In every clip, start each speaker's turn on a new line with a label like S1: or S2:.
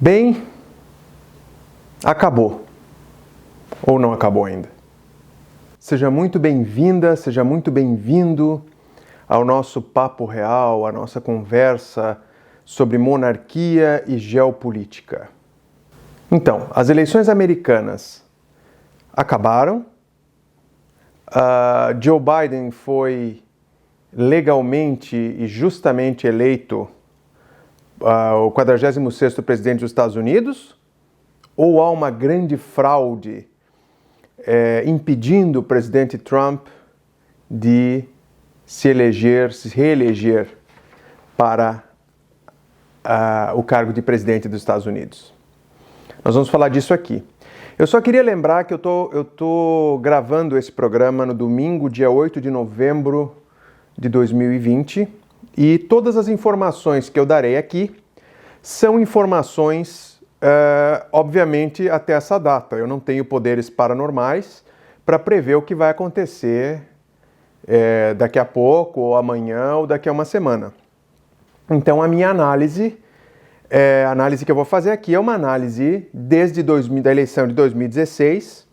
S1: Bem, acabou. Ou não acabou ainda. Seja muito bem-vinda, seja muito bem-vindo ao nosso papo real, à nossa conversa sobre monarquia e geopolítica. Então, as eleições americanas acabaram. Joe Biden foi legalmente e justamente eleito o 46º presidente dos Estados Unidos? Ou há uma grande fraude impedindo o presidente Trump de se reeleger para o cargo de presidente dos Estados Unidos? Nós vamos falar disso aqui. Eu só queria lembrar que eu tô gravando esse programa no domingo, dia 8 de novembro de 2020, e todas as informações que eu darei aqui são informações, obviamente, até essa data. Eu não tenho poderes paranormais para prever o que vai acontecer daqui a pouco, ou amanhã, ou daqui a uma semana. Então, a minha análise que eu vou fazer aqui é uma análise da eleição de 2016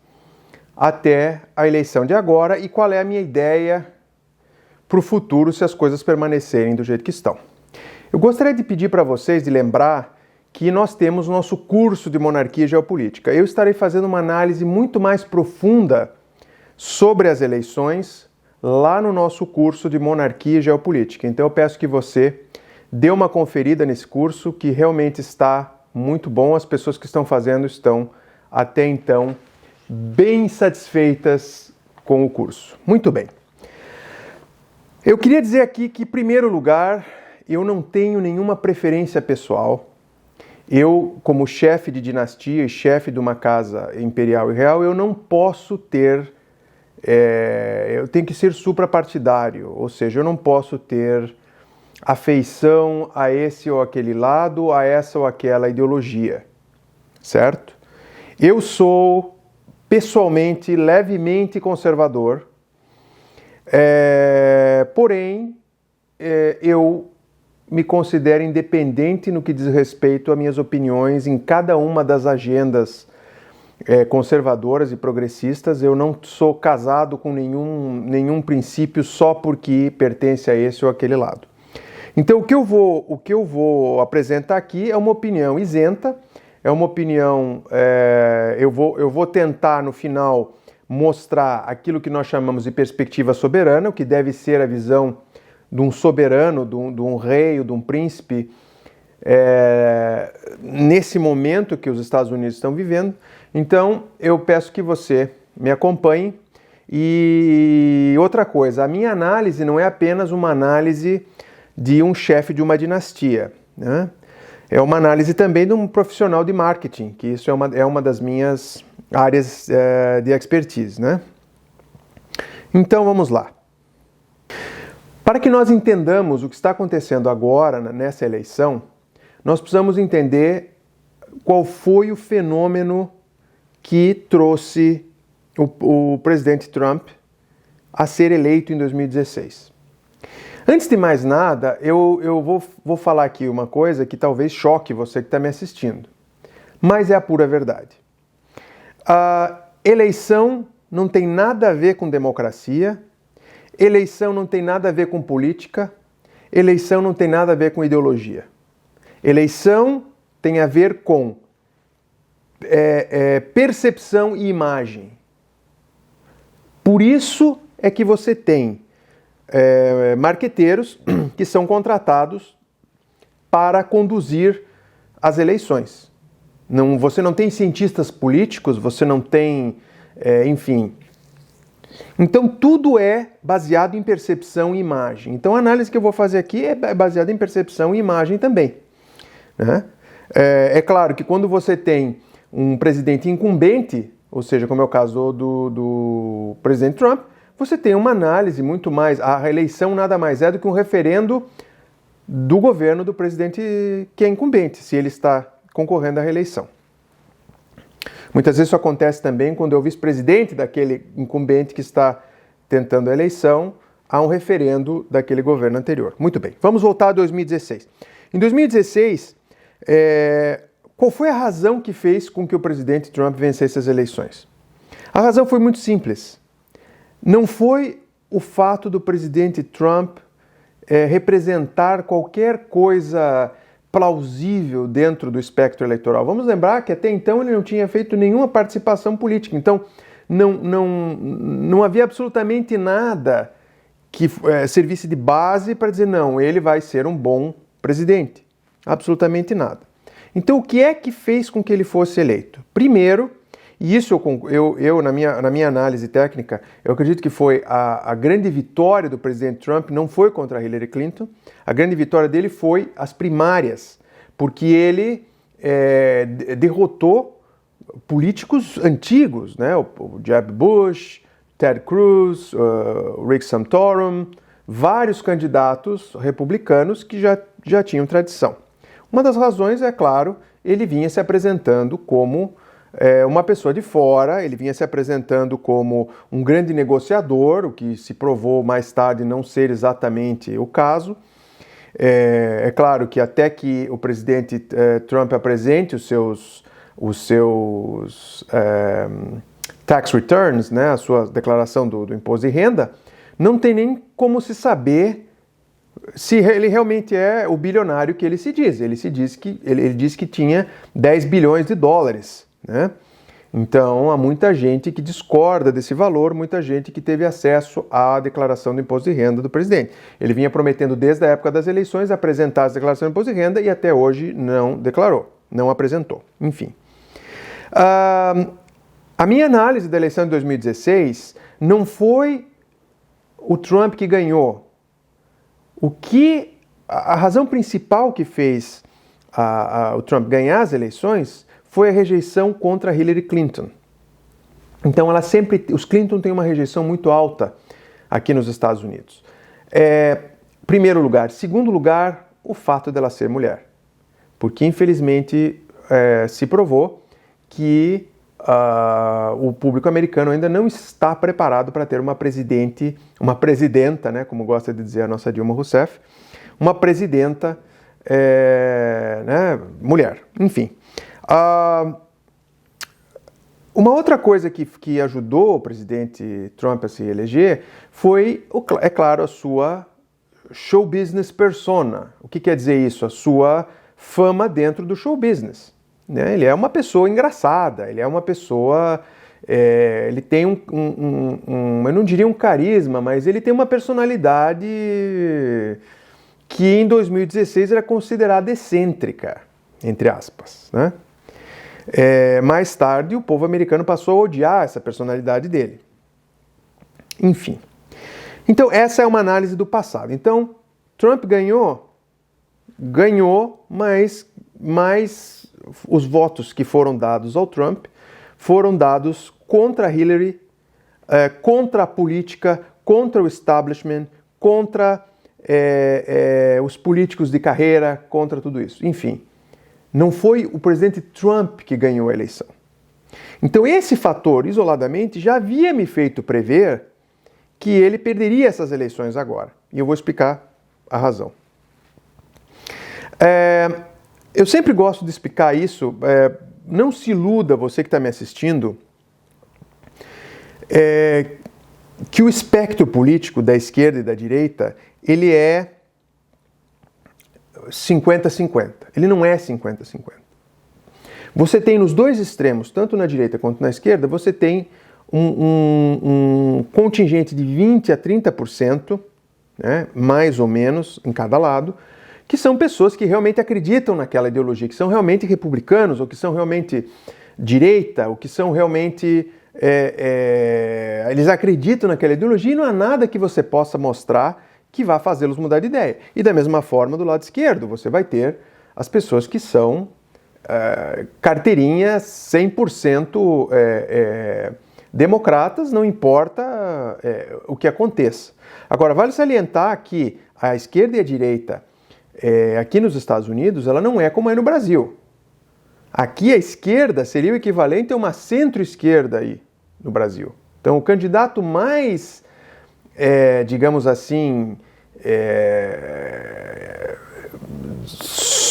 S1: até a eleição de agora e qual é a minha ideia para o futuro se as coisas permanecerem do jeito que estão. Eu gostaria de pedir para vocês de lembrar que nós temos o nosso curso de monarquia e geopolítica. Eu estarei fazendo uma análise muito mais profunda sobre as eleições lá no nosso curso de monarquia e geopolítica. Então eu peço que você dê uma conferida nesse curso, que realmente está muito bom. As pessoas que estão fazendo estão, até então, bem satisfeitas com o curso. Muito bem. Eu queria dizer aqui que, em primeiro lugar, eu não tenho nenhuma preferência pessoal. Eu, como chefe de dinastia e chefe de uma casa imperial e real, eu não posso ter... eu tenho que ser suprapartidário, ou seja, eu não posso ter afeição a esse ou aquele lado, a essa ou aquela ideologia, certo? Eu sou, pessoalmente, levemente conservador, porém, eu me considero independente no que diz respeito a minhas opiniões em cada uma das agendas conservadoras e progressistas. Eu não sou casado com nenhum princípio só porque pertence a esse ou aquele lado. Então, o que eu vou apresentar aqui é uma opinião isenta, é uma opinião... eu vou tentar, no final, mostrar aquilo que nós chamamos de perspectiva soberana, o que deve ser a visão de um soberano, de um rei, de um príncipe, nesse momento que os Estados Unidos estão vivendo. Então, eu peço que você me acompanhe. E outra coisa, a minha análise não é apenas uma análise de um chefe de uma dinastia, né? É uma análise também de um profissional de marketing, que isso é uma das minhas áreas de expertise, né? Então vamos lá. Para que nós entendamos o que está acontecendo agora nessa eleição, nós precisamos entender qual foi o fenômeno que trouxe o presidente Trump a ser eleito em 2016. Antes de mais nada, eu vou falar aqui uma coisa que talvez choque você que está me assistindo, mas é a pura verdade. A eleição não tem nada a ver com democracia, eleição não tem nada a ver com política, eleição não tem nada a ver com ideologia. Eleição tem a ver com percepção e imagem. Por isso é que você tem marqueteiros que são contratados para conduzir as eleições. Você não tem cientistas políticos, você não tem, enfim. Então tudo é baseado em percepção e imagem. Então a análise que eu vou fazer aqui é baseada em percepção e imagem também, né? É claro que quando você tem um presidente incumbente, ou seja, como é o caso do presidente Trump, você tem uma análise muito mais... A reeleição nada mais é do que um referendo do governo do presidente que é incumbente, se ele está concorrendo à reeleição. Muitas vezes isso acontece também quando é o vice-presidente daquele incumbente que está tentando a eleição, há um referendo daquele governo anterior. Muito bem, vamos voltar a 2016. Em 2016, qual foi a razão que fez com que o presidente Trump vencesse as eleições? A razão foi muito simples. Não foi o fato do presidente Trump representar qualquer coisa plausível dentro do espectro eleitoral. Vamos lembrar que até então ele não tinha feito nenhuma participação política. Então, não havia absolutamente nada que servisse de base para dizer, não, ele vai ser um bom presidente. Absolutamente nada. Então, o que é que fez com que ele fosse eleito? Primeiro, e isso eu na minha análise técnica, eu acredito que foi a grande vitória do presidente Trump, não foi contra Hillary Clinton, a grande vitória dele foi as primárias, porque ele derrotou políticos antigos, né? O Jeb Bush, Ted Cruz, Rick Santorum, vários candidatos republicanos que já tinham tradição. Uma das razões, é claro, ele vinha se apresentando como uma pessoa de fora, ele vinha se apresentando como um grande negociador, o que se provou mais tarde não ser exatamente o caso. É claro que até que o presidente Trump apresente os seus tax returns, né, a sua declaração do imposto de renda, não tem nem como se saber se ele realmente é o bilionário que ele se diz. Ele diz que tinha 10 bilhões de dólares, né? Então, há muita gente que discorda desse valor, muita gente que teve acesso à declaração do imposto de renda do presidente. Ele vinha prometendo desde a época das eleições apresentar as declarações do imposto de renda e até hoje não declarou, não apresentou. Enfim. A minha análise da eleição de 2016 não foi o Trump que ganhou. A razão principal que fez o Trump ganhar as eleições foi a rejeição contra Hillary Clinton. Então, os Clinton têm uma rejeição muito alta aqui nos Estados Unidos. Primeiro lugar. Segundo lugar, o fato dela ser mulher. Porque, infelizmente, se provou que o público americano ainda não está preparado para ter uma presidenta, né, como gosta de dizer a nossa Dilma Rousseff, uma presidenta né, mulher. Enfim. Uma outra coisa que ajudou o presidente Trump a se eleger foi, é claro, a sua show business persona. O que quer dizer isso? A sua fama dentro do show business. Né? Ele é uma pessoa engraçada, ele é uma pessoa... ele tem eu não diria um carisma, mas ele tem uma personalidade que em 2016 era considerada excêntrica, entre aspas, né? Mais tarde, o povo americano passou a odiar essa personalidade dele. Enfim. Então, essa é uma análise do passado. Então, Trump ganhou, mas os votos que foram dados ao Trump foram dados contra Hillary, contra a política, contra o establishment, contra os políticos de carreira, contra tudo isso. Enfim. Não foi o presidente Trump que ganhou a eleição. Então esse fator, isoladamente, já havia me feito prever que ele perderia essas eleições agora. E eu vou explicar a razão. Eu sempre gosto de explicar isso. Não se iluda, você que está me assistindo, que o espectro político da esquerda e da direita, ele é 50-50. Ele não é 50-50. Você tem nos dois extremos, tanto na direita quanto na esquerda, você tem um contingente de 20% a 30%, né, mais ou menos, em cada lado, que são pessoas que realmente acreditam naquela ideologia, que são realmente republicanos, ou que são realmente direita, ou que são realmente... eles acreditam naquela ideologia e não há nada que você possa mostrar que vá fazê-los mudar de ideia. E da mesma forma, do lado esquerdo, você vai ter as pessoas que são carteirinhas 100% democratas, não importa o que aconteça. Agora, vale salientar que a esquerda e a direita, aqui nos Estados Unidos, ela não é como é no Brasil. Aqui a esquerda seria o equivalente a uma centro-esquerda aí no Brasil. Então, o candidato mais... digamos assim,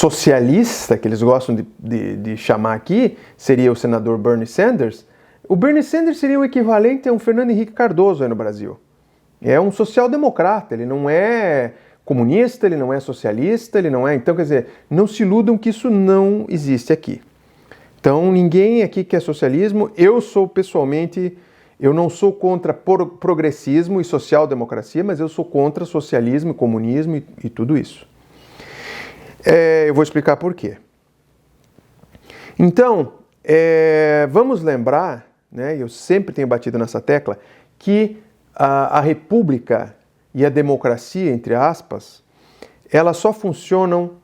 S1: socialista, que eles gostam de chamar aqui, seria o senador Bernie Sanders. O Bernie Sanders seria o equivalente a um Fernando Henrique Cardoso aí no Brasil. É um social-democrata, ele não é comunista, ele não é socialista, ele não é... Então, quer dizer, não se iludam que isso não existe aqui. Então, ninguém aqui quer socialismo. Eu sou, pessoalmente, eu não sou contra progressismo e social-democracia, mas eu sou contra socialismo, comunismo e tudo isso. Eu vou explicar por quê. Então, vamos lembrar, né, eu sempre tenho batido nessa tecla, que a república e a democracia, entre aspas, elas só funcionam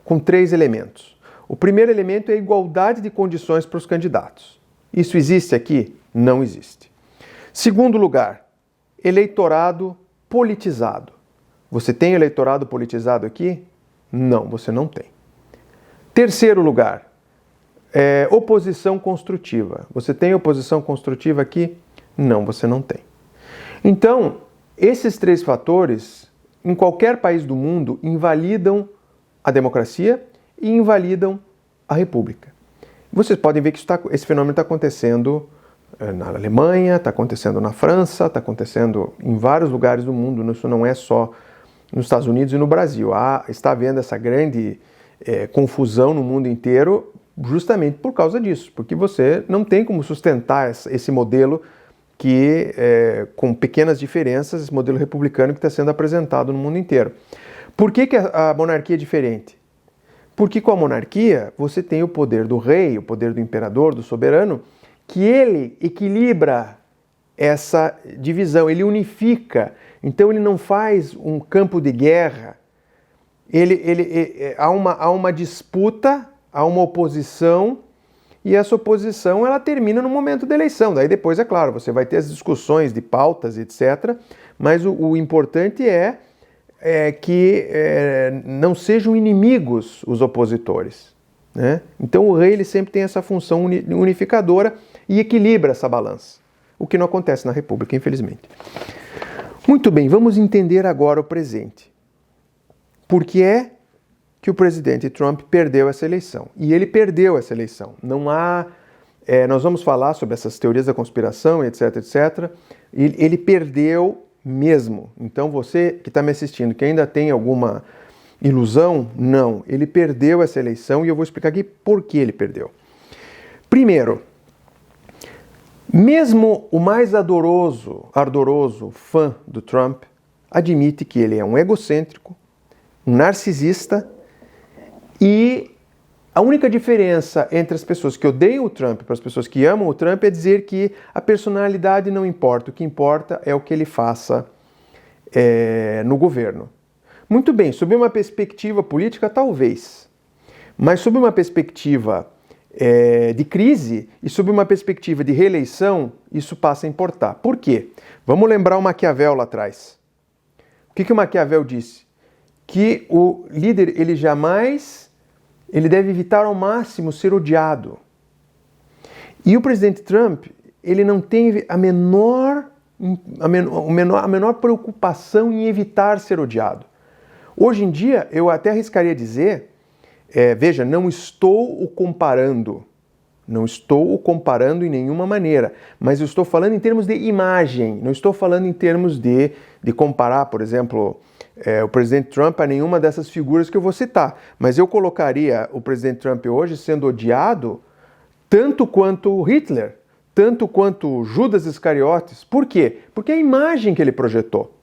S1: com 3 elementos. O primeiro elemento é a igualdade de condições para os candidatos. Isso existe aqui? Não existe. Segundo lugar, eleitorado politizado. Você tem eleitorado politizado aqui? Não, você não tem. Terceiro lugar, oposição construtiva. Você tem oposição construtiva aqui? Não, você não tem. Então, esses 3 fatores, em qualquer país do mundo, invalidam a democracia e invalidam a república. Vocês podem ver que esse fenômeno está acontecendo na Alemanha, está acontecendo na França, está acontecendo em vários lugares do mundo. Isso não é só nos Estados Unidos e no Brasil. Está havendo essa grande confusão no mundo inteiro justamente por causa disso, porque você não tem como sustentar esse modelo que, com pequenas diferenças, esse modelo republicano que está sendo apresentado no mundo inteiro. Por que a monarquia é diferente? Porque com a monarquia você tem o poder do rei, o poder do imperador, do soberano, que ele equilibra essa divisão, ele unifica. Então ele não faz um campo de guerra, há uma disputa, há uma oposição, e essa oposição ela termina no momento da eleição. Daí depois, é claro, você vai ter as discussões de pautas, etc. Mas o importante é que não sejam inimigos os opositores, né? Então o rei ele sempre tem essa função unificadora e equilibra essa balança, o que não acontece na República, infelizmente. Muito bem, vamos entender agora o presente. Por que é que o presidente Trump perdeu essa eleição? E ele perdeu essa eleição. Não há... nós vamos falar sobre essas teorias da conspiração, etc, etc. Ele perdeu mesmo. Então você que está me assistindo, que ainda tem alguma ilusão, não. Ele perdeu essa eleição e eu vou explicar aqui por que ele perdeu. Primeiro, mesmo o mais ardoroso fã do Trump admite que ele é um egocêntrico, um narcisista, e a única diferença entre as pessoas que odeiam o Trump para as pessoas que amam o Trump é dizer que a personalidade não importa, o que importa é o que ele faça no governo. Muito bem, sob uma perspectiva política, talvez, mas sob uma perspectiva de crise e sob uma perspectiva de reeleição, isso passa a importar. Por quê? Vamos lembrar o Maquiavel lá atrás. O que o Maquiavel disse? Que o líder, ele deve evitar ao máximo ser odiado. E o presidente Trump, ele não tem a menor preocupação em evitar ser odiado. Hoje em dia, eu até arriscaria dizer, veja, não estou o comparando em nenhuma maneira, mas eu estou falando em termos de imagem, não estou falando em termos de comparar, por exemplo, o presidente Trump a nenhuma dessas figuras que eu vou citar, mas eu colocaria o presidente Trump hoje sendo odiado tanto quanto Hitler, tanto quanto Judas Iscariotes. Por quê? Porque é a imagem que ele projetou.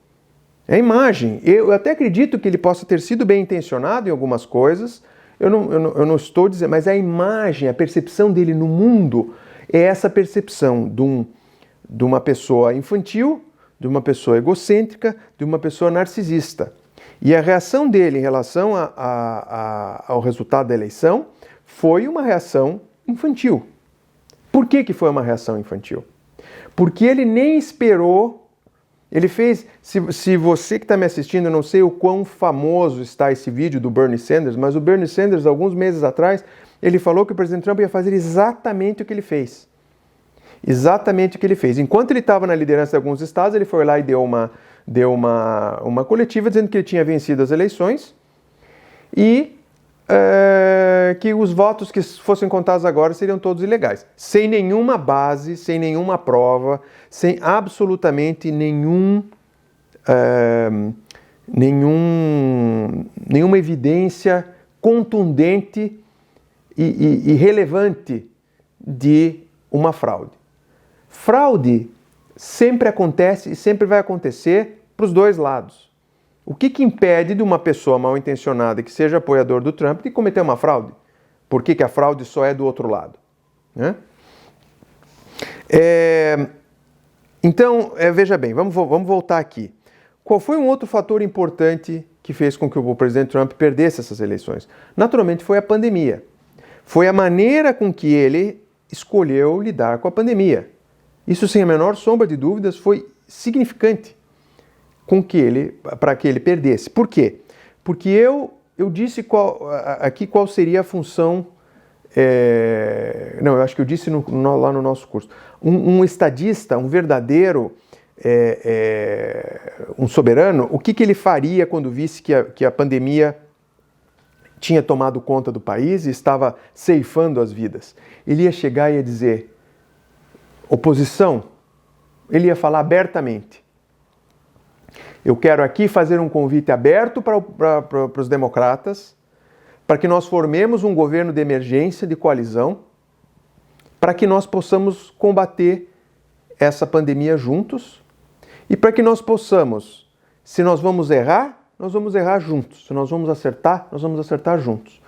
S1: É a imagem. Eu até acredito que ele possa ter sido bem intencionado em algumas coisas, eu não estou dizendo, mas a imagem, a percepção dele no mundo é essa percepção de uma pessoa infantil, de uma pessoa egocêntrica, de uma pessoa narcisista. E a reação dele em relação ao resultado da eleição foi uma reação infantil. Por que foi uma reação infantil? Porque ele nem esperou. Ele fez, se você que está me assistindo, eu não sei o quão famoso está esse vídeo do Bernie Sanders, mas o Bernie Sanders, alguns meses atrás, ele falou que o presidente Trump ia fazer exatamente o que ele fez. Exatamente o que ele fez. Enquanto ele estava na liderança de alguns estados, ele foi lá e deu uma coletiva dizendo que ele tinha vencido as eleições e que os votos que fossem contados agora seriam todos ilegais, sem nenhuma base, sem nenhuma prova, sem absolutamente nenhuma evidência contundente e relevante de uma fraude. Fraude sempre acontece e sempre vai acontecer para os dois lados. O que impede de uma pessoa mal intencionada que seja apoiador do Trump de cometer uma fraude? Por que a fraude só é do outro lado? Né? Então, veja bem, vamos voltar aqui. Qual foi um outro fator importante que fez com que o presidente Trump perdesse essas eleições? Naturalmente foi a pandemia. Foi a maneira com que ele escolheu lidar com a pandemia. Isso, sem a menor sombra de dúvidas, foi significante para que ele perdesse. Por quê? Porque eu disse aqui qual seria a função... eu acho que eu disse lá no nosso curso. Um estadista, um verdadeiro... um soberano, o que ele faria quando visse que a pandemia tinha tomado conta do país e estava ceifando as vidas? Ele ia chegar e ia dizer: oposição, ele ia falar abertamente. Eu quero aqui fazer um convite aberto para os democratas, para que nós formemos um governo de emergência, de coalizão, para que nós possamos combater essa pandemia juntos e para que nós possamos, se nós vamos errar juntos. Se nós vamos acertar juntos.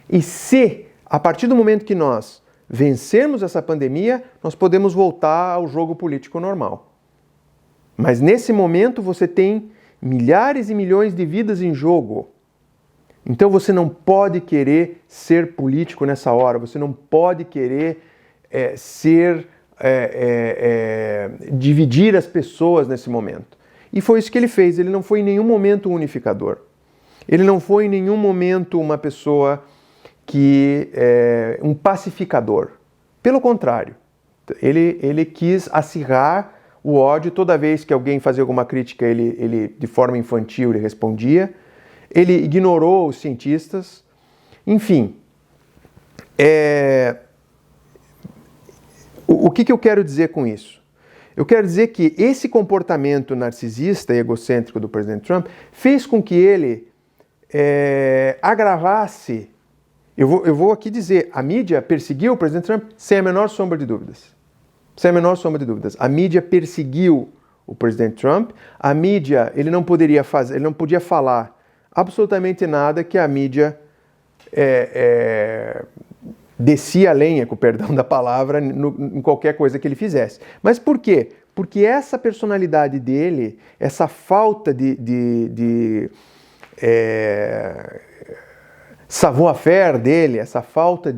S1: E se, a partir do momento que nós vencermos essa pandemia, nós podemos voltar ao jogo político normal. Mas nesse momento você tem milhares e milhões de vidas em jogo. Então você não pode querer ser político nessa hora, você não pode querer dividir as pessoas nesse momento. E foi isso que ele fez. Ele não foi em nenhum momento um unificador. Ele não foi em nenhum momento uma pessoa um pacificador. Pelo contrário, ele quis acirrar o ódio. Toda vez que alguém fazia alguma crítica, ele de forma infantil, ele respondia. Ele ignorou os cientistas. Enfim, o que eu quero dizer com isso? Eu quero dizer que esse comportamento narcisista e egocêntrico do presidente Trump fez com que ele agravasse. Eu vou aqui dizer, a mídia perseguiu o presidente Trump sem a menor sombra de dúvidas. Sem a menor sombra de dúvidas. A mídia perseguiu o presidente Trump. A mídia, ele não podia falar absolutamente nada que a mídia descia a lenha, com o perdão da palavra, em qualquer coisa que ele fizesse. Mas por quê? Porque essa personalidade dele, essa falta de savoir-faire dele, essa falta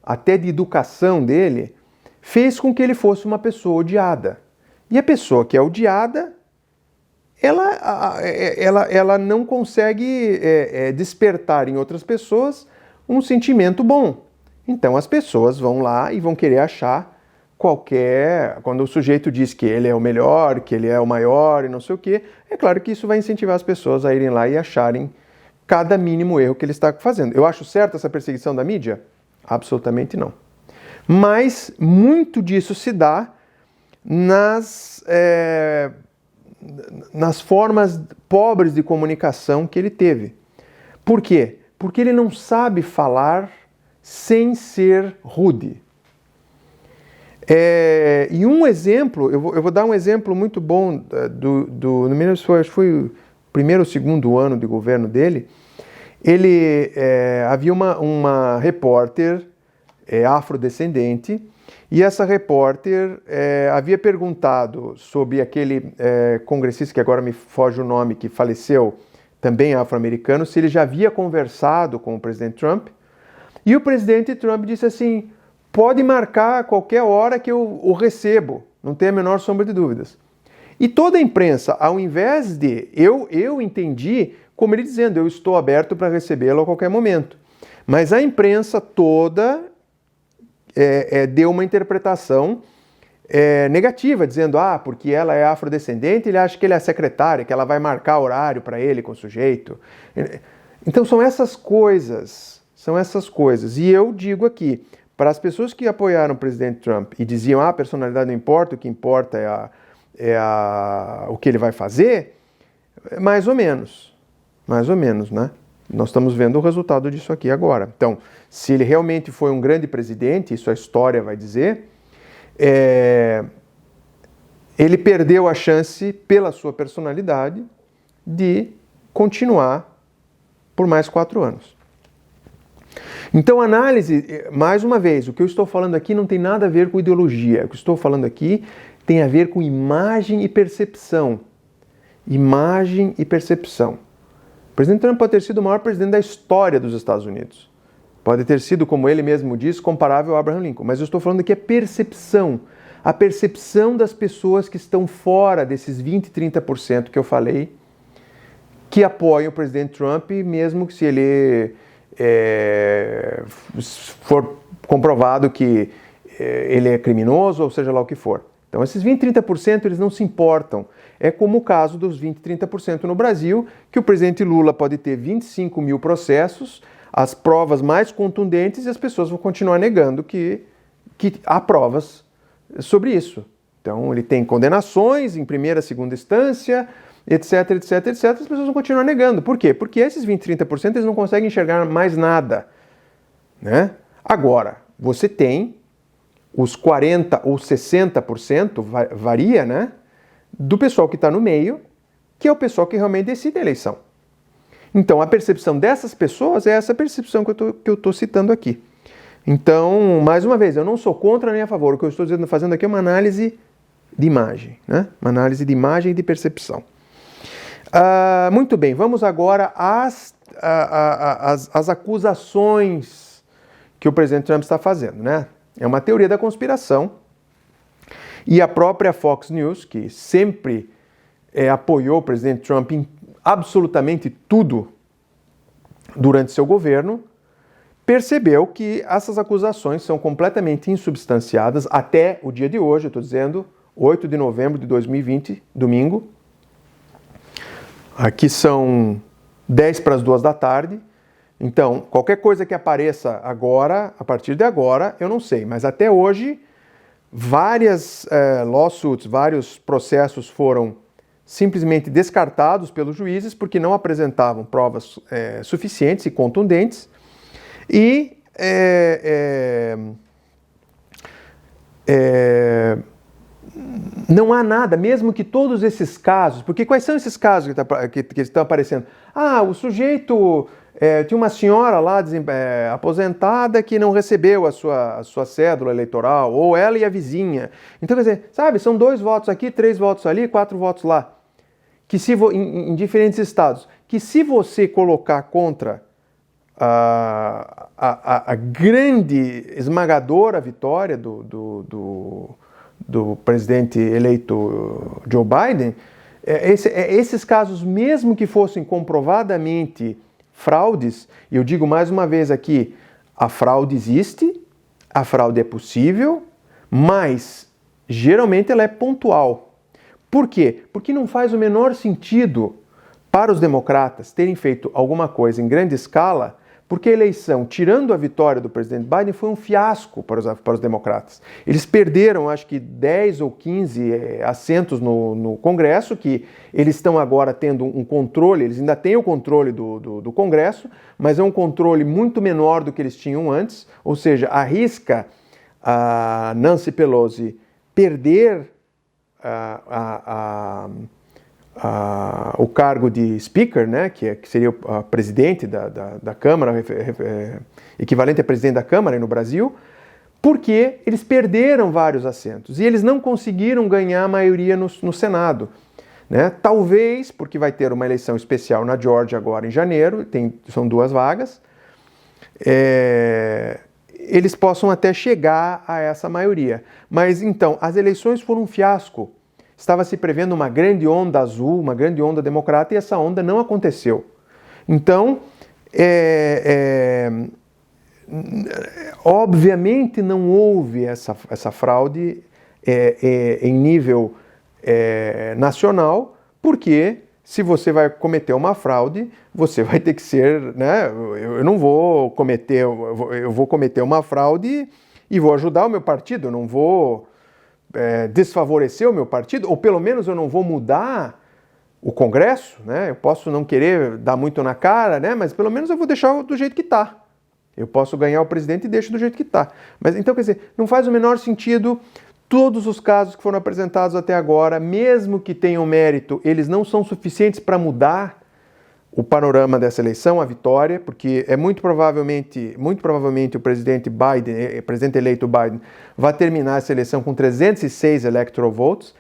S1: até de educação dele, fez com que ele fosse uma pessoa odiada. E a pessoa que é odiada, ela não consegue despertar em outras pessoas um sentimento bom. Então as pessoas vão lá e vão querer achar quando o sujeito diz que ele é o melhor, que ele é o maior e não sei o quê, é claro que isso vai incentivar as pessoas a irem lá e acharem cada mínimo erro que ele está fazendo. Eu acho certo essa perseguição da mídia? Absolutamente não. Mas muito disso se dá nas formas pobres de comunicação que ele teve. Por quê? Porque ele não sabe falar sem ser rude. E um exemplo, eu vou dar um exemplo muito bom no menos foi o primeiro ou segundo ano de governo dele. Havia uma repórter afrodescendente, e essa repórter havia perguntado sobre aquele congressista, que agora me foge o nome, que faleceu, também afro-americano, se ele já havia conversado com o presidente Trump. E o presidente Trump disse assim: pode marcar a qualquer hora que eu o recebo, não tem a menor sombra de dúvidas. E toda a imprensa, ao invés de... Eu entendi como ele dizendo: eu estou aberto para recebê-lo a qualquer momento. Mas a imprensa toda deu uma interpretação negativa, dizendo: porque ela é afrodescendente, ele acha que ele é secretária, que ela vai marcar horário para ele com o sujeito. Então são essas coisas São essas coisas. E eu digo aqui, para as pessoas que apoiaram o presidente Trump e diziam, a personalidade não importa, o que importa o que ele vai fazer, mais ou menos, né? Nós estamos vendo o resultado disso aqui agora. Então, se ele realmente foi um grande presidente, isso a história vai dizer, ele perdeu a chance, pela sua personalidade, de continuar por mais 4 anos. Então, análise, mais uma vez, o que eu estou falando aqui não tem nada a ver com ideologia. O que eu estou falando aqui tem a ver com imagem e percepção. Imagem e percepção. O presidente Trump pode ter sido o maior presidente da história dos Estados Unidos. Pode ter sido, como ele mesmo diz, comparável a Abraham Lincoln. Mas eu estou falando aqui a percepção. A percepção das pessoas que estão fora desses 20, 30% que eu falei, que apoiam o presidente Trump, mesmo que se ele for comprovado que ele é criminoso, ou seja lá o que for. Então, esses 20, 30% eles não se importam. É como o caso dos 20, 30% no Brasil, que o presidente Lula pode ter 25 mil processos, as provas mais contundentes, e as pessoas vão continuar negando que há provas sobre isso. Então, ele tem condenações em primeira, segunda instância, etc, etc, etc, as pessoas vão continuar negando. Por quê? Porque esses 20, 30% eles não conseguem enxergar mais nada, né? Agora, você tem os 40% ou 60%, varia, né? Do pessoal que está no meio, que é o pessoal que realmente decide a eleição. Então, a percepção dessas pessoas é essa percepção que eu estou citando aqui. Então, mais uma vez, eu não sou contra nem a favor. O que eu estou fazendo aqui é uma análise de imagem, né? Uma análise de imagem e de percepção. Muito bem, vamos agora às acusações que o presidente Trump está fazendo, né? É uma teoria da conspiração e a própria Fox News, que sempre apoiou o presidente Trump em absolutamente tudo durante seu governo, percebeu que essas acusações são completamente insubstanciadas até o dia de hoje, eu estou dizendo 8 de novembro de 2020, domingo. Aqui são 10 para as 2 da tarde. Então, qualquer coisa que apareça agora, a partir de agora, eu não sei. Mas até hoje, várias lawsuits, vários processos foram simplesmente descartados pelos juízes porque não apresentavam provas suficientes e contundentes. E não há nada, mesmo que todos esses casos, porque quais são esses casos que estão aparecendo? O sujeito tinha uma senhora lá aposentada que não recebeu a sua cédula eleitoral, ou ela e a vizinha. Então, quer dizer, sabe, são 2 votos aqui, 3 votos ali, 4 votos lá, que em diferentes estados, que se você colocar contra a grande, esmagadora vitória do presidente eleito Joe Biden, esses casos, mesmo que fossem comprovadamente fraudes, e eu digo mais uma vez aqui, a fraude existe, a fraude é possível, mas geralmente ela é pontual. Por quê? Porque não faz o menor sentido para os democratas terem feito alguma coisa em grande escala, porque a eleição, tirando a vitória do presidente Biden, foi um fiasco para os democratas. Eles perderam, acho que 10 ou 15 assentos no Congresso, que eles estão agora tendo um controle, eles ainda têm o controle do Congresso, mas é um controle muito menor do que eles tinham antes, ou seja, arrisca a Nancy Pelosi perder o cargo de speaker, né, que seria o presidente da Câmara, equivalente a presidente da Câmara no Brasil, porque eles perderam vários assentos e eles não conseguiram ganhar a maioria no Senado. Né? Talvez, porque vai ter uma eleição especial na Geórgia agora em janeiro, são 2 vagas, eles possam até chegar a essa maioria. Mas então, as eleições foram um fiasco. Estava se prevendo uma grande onda azul, uma grande onda democrata, e essa onda não aconteceu. Então, obviamente não houve essa fraude em nível nacional, porque se você vai cometer uma fraude, você vai ter que ser, né? Eu não vou cometer, eu vou cometer uma fraude e vou ajudar o meu partido, eu não vou desfavorecer o meu partido, ou pelo menos eu não vou mudar o Congresso, né? Eu posso não querer dar muito na cara, né? Mas pelo menos eu vou deixar do jeito que está. Eu posso ganhar o presidente e deixo do jeito que está. Mas então, quer dizer, não faz o menor sentido. Todos os casos que foram apresentados até agora, mesmo que tenham mérito, eles não são suficientes para mudar o panorama dessa eleição, a vitória, porque é muito provavelmente o presidente Biden, presidente eleito Biden, vai terminar essa eleição com 306 electoral votes.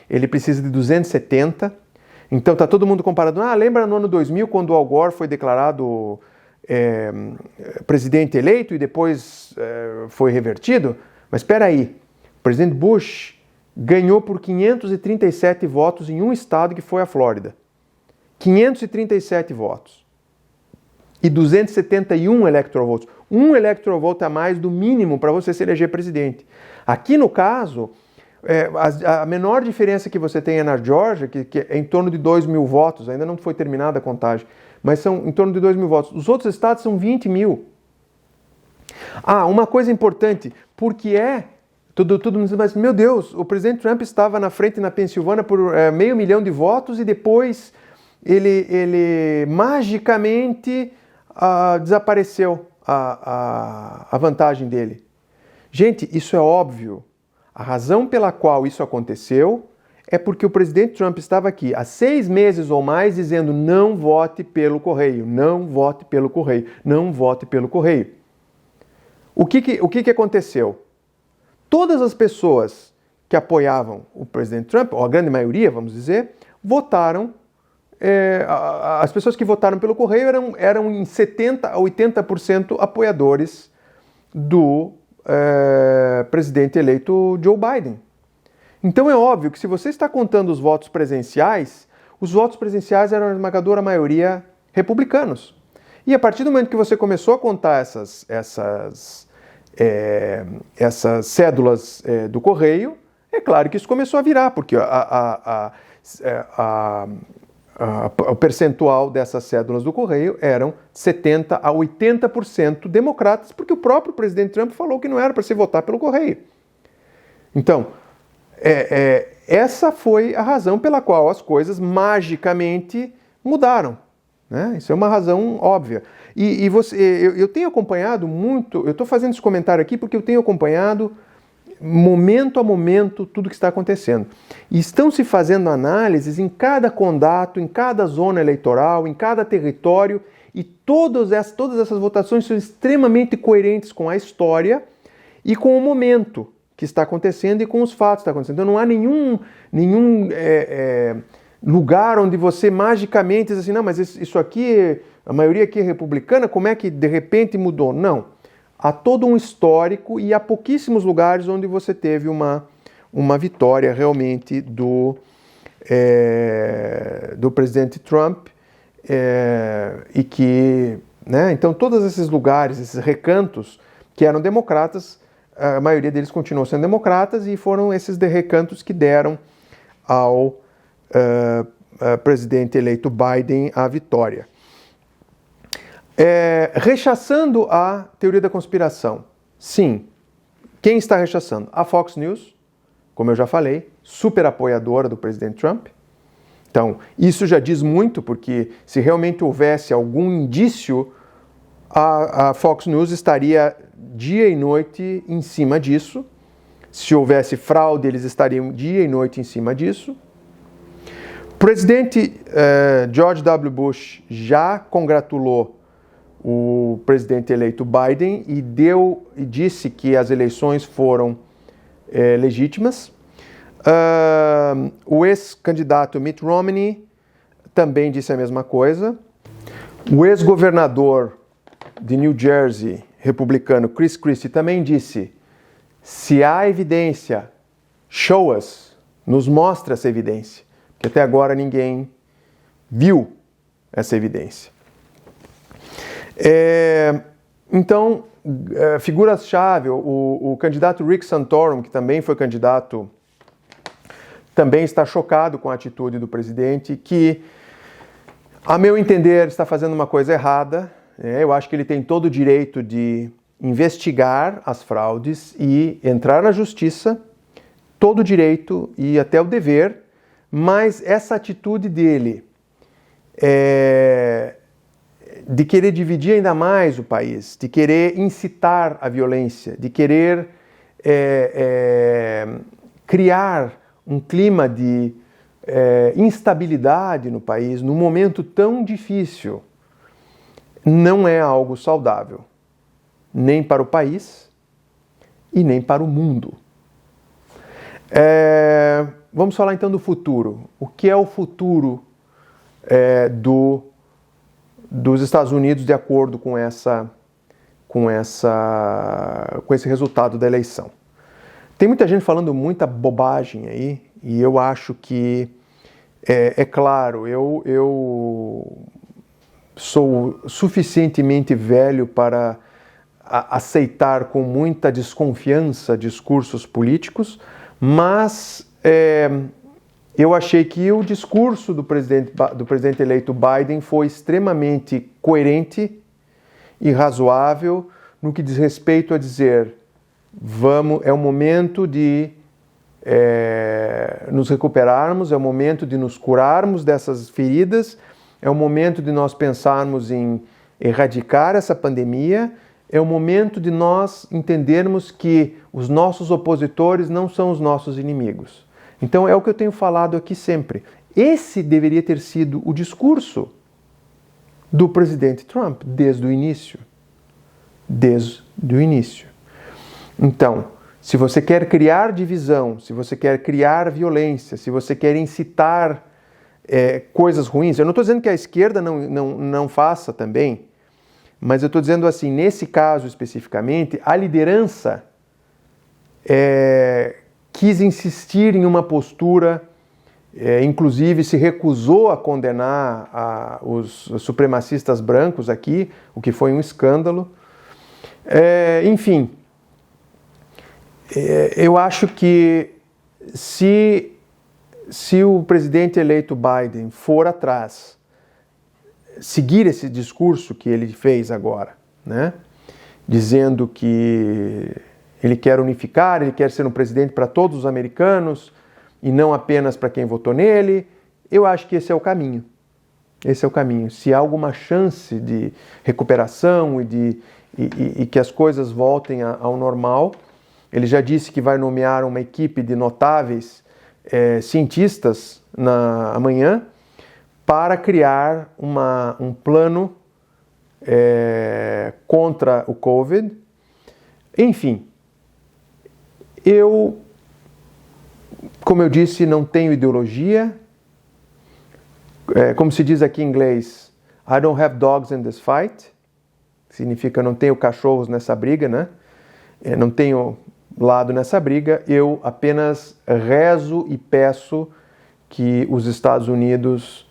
S1: Ele precisa de 270. Então está todo mundo comparando. Lembra no ano 2000 quando o Al Gore foi declarado presidente eleito e depois foi revertido? Mas espera aí. O presidente Bush ganhou por 537 votos em um estado que foi a Flórida. 537 votos. E 271 electoral votes. Um electoral vote a mais do mínimo para você se eleger presidente. Aqui no caso, a menor diferença que você tem é na Geórgia, que é em torno de 2 mil votos, ainda não foi terminada a contagem, mas são em torno de 2 mil votos. Os outros estados são 20 mil. Uma coisa importante, porque todo mundo diz, mas meu Deus, o presidente Trump estava na frente na Pensilvânia por 500 mil de votos e depois ele magicamente desapareceu a vantagem dele. Gente, isso é óbvio. A razão pela qual isso aconteceu é porque o presidente Trump estava aqui há 6 meses ou mais dizendo não vote pelo correio, não vote pelo correio, não vote pelo correio. O que aconteceu? Todas as pessoas que apoiavam o presidente Trump, ou a grande maioria, vamos dizer, votaram. As pessoas que votaram pelo correio eram em 70% a 80% apoiadores do presidente eleito Joe Biden. Então é óbvio que se você está contando os votos presenciais eram a esmagadora maioria republicanos. E a partir do momento que você começou a contar essas cédulas do correio, é claro que isso começou a virar, porque o percentual dessas cédulas do correio eram 70% a 80% democratas, porque o próprio presidente Trump falou que não era para se votar pelo correio. Então, essa foi a razão pela qual as coisas magicamente mudaram, né? Isso é uma razão óbvia. Eu tenho acompanhado muito, eu estou fazendo esse comentário aqui porque eu tenho acompanhado momento a momento tudo que está acontecendo. E estão se fazendo análises em cada condado, em cada zona eleitoral, em cada território, e todas essas votações são extremamente coerentes com a história e com o momento que está acontecendo e com os fatos que estão acontecendo. Então não há nenhum lugar onde você magicamente diz assim, não, mas isso aqui, a maioria aqui é republicana, como é que de repente mudou? Não. Há todo um histórico e há pouquíssimos lugares onde você teve uma vitória realmente do presidente Trump e que, né, então todos esses lugares, esses recantos que eram democratas, a maioria deles continuou sendo democratas e foram esses recantos que deram ao presidente eleito Biden a vitória. Rechaçando a teoria da conspiração. Sim. Quem está rechaçando? A Fox News, como eu já falei, super apoiadora do presidente Trump. Então, isso já diz muito, porque se realmente houvesse algum indício, a Fox News estaria dia e noite em cima disso. Se houvesse fraude, eles estariam dia e noite em cima disso. O presidente George W. Bush já congratulou o presidente eleito Biden e disse que as eleições foram legítimas. O ex-candidato Mitt Romney também disse a mesma coisa. O ex-governador de New Jersey, republicano Chris Christie, também disse: se há evidência, show us, nos mostra essa evidência, que até agora ninguém viu essa evidência. Então, figuras-chave, o candidato Rick Santorum, que também foi candidato, também está chocado com a atitude do presidente, que A meu entender, está fazendo uma coisa errada. Eu acho que ele tem todo o direito de investigar as fraudes e entrar na justiça, todo o direito e até o dever, mas essa atitude dele de querer dividir ainda mais o país, de querer incitar a violência, de querer criar um clima de instabilidade no país, num momento tão difícil, não é algo saudável, nem para o país e nem para o mundo. Vamos falar então do futuro. O que é o futuro dos Estados Unidos de acordo com esse resultado da eleição? Tem muita gente falando muita bobagem aí, e eu acho que, claro, eu sou suficientemente velho para aceitar com muita desconfiança discursos políticos, mas eu achei que o discurso do presidente eleito Biden foi extremamente coerente e razoável no que diz respeito a dizer: é o momento de nos recuperarmos, é o momento de nos curarmos dessas feridas, é o momento de nós pensarmos em erradicar essa pandemia, é o momento de nós entendermos que os nossos opositores não são os nossos inimigos. Então é o que eu tenho falado aqui sempre. Esse deveria ter sido o discurso do presidente Trump desde o início. Desde o início. Então, se você quer criar divisão, se você quer criar violência, se você quer incitar coisas ruins, eu não estou dizendo que a esquerda não faça também, mas eu estou dizendo assim, nesse caso especificamente, a liderança quis insistir em uma postura, inclusive se recusou a condenar os supremacistas brancos aqui, o que foi um escândalo. Enfim, eu acho que se o presidente eleito Biden for atrás, seguir esse discurso que ele fez agora, né, dizendo que ele quer unificar, ele quer ser um presidente para todos os americanos e não apenas para quem votou nele, eu acho que esse é o caminho. Esse é o caminho. Se há alguma chance de recuperação e que as coisas voltem ao normal, ele já disse que vai nomear uma equipe de notáveis cientistas amanhã para criar um plano contra o Covid. Enfim, como eu disse, não tenho ideologia. Como se diz aqui em inglês, I don't have dogs in this fight. Significa não tenho cachorros nessa briga, né? Não tenho lado nessa briga. Eu apenas rezo e peço que os Estados Unidos,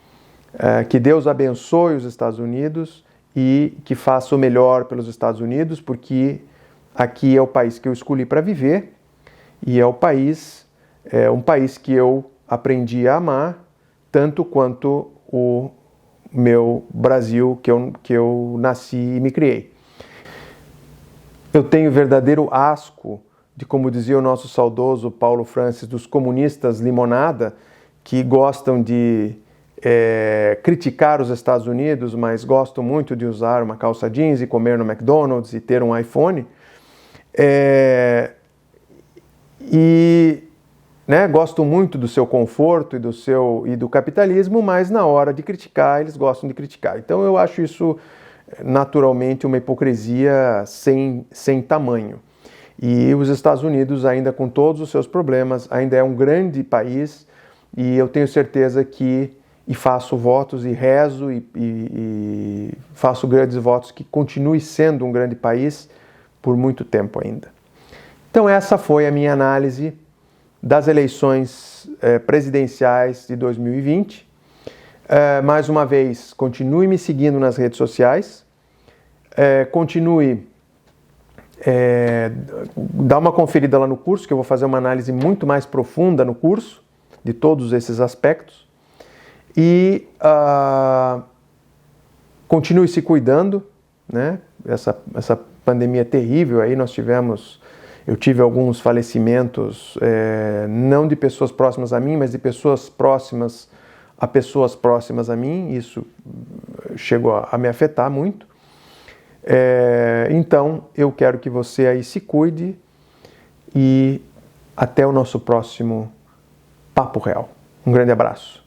S1: que Deus abençoe os Estados Unidos e que faça o melhor pelos Estados Unidos, porque aqui é o país que eu escolhi para viver e é um país que eu aprendi a amar tanto quanto o meu Brasil que eu nasci e me criei. Eu tenho verdadeiro asco de, como dizia o nosso saudoso Paulo Francis, dos comunistas limonada, que gostam de criticar os Estados Unidos, mas gostam muito de usar uma calça jeans e comer no McDonald's e ter um iPhone. Gostam muito do seu conforto e do capitalismo, mas na hora de criticar, eles gostam de criticar. Então eu acho isso naturalmente uma hipocrisia sem tamanho. E os Estados Unidos, ainda com todos os seus problemas, ainda é um grande país, e eu tenho certeza que, e faço votos e rezo e faço grandes votos que continue sendo um grande país por muito tempo ainda. Então essa foi a minha análise das eleições presidenciais de 2020. Mais uma vez, continue me seguindo nas redes sociais, continue dá uma conferida lá no curso, que eu vou fazer uma análise muito mais profunda no curso, de todos esses aspectos. E Continue se cuidando, né? Essa pandemia terrível aí, eu tive alguns falecimentos, não de pessoas próximas a mim, mas de pessoas próximas a mim. Isso chegou a me afetar muito. Então, eu quero que você aí se cuide e até o nosso próximo Papo Real. Um grande abraço.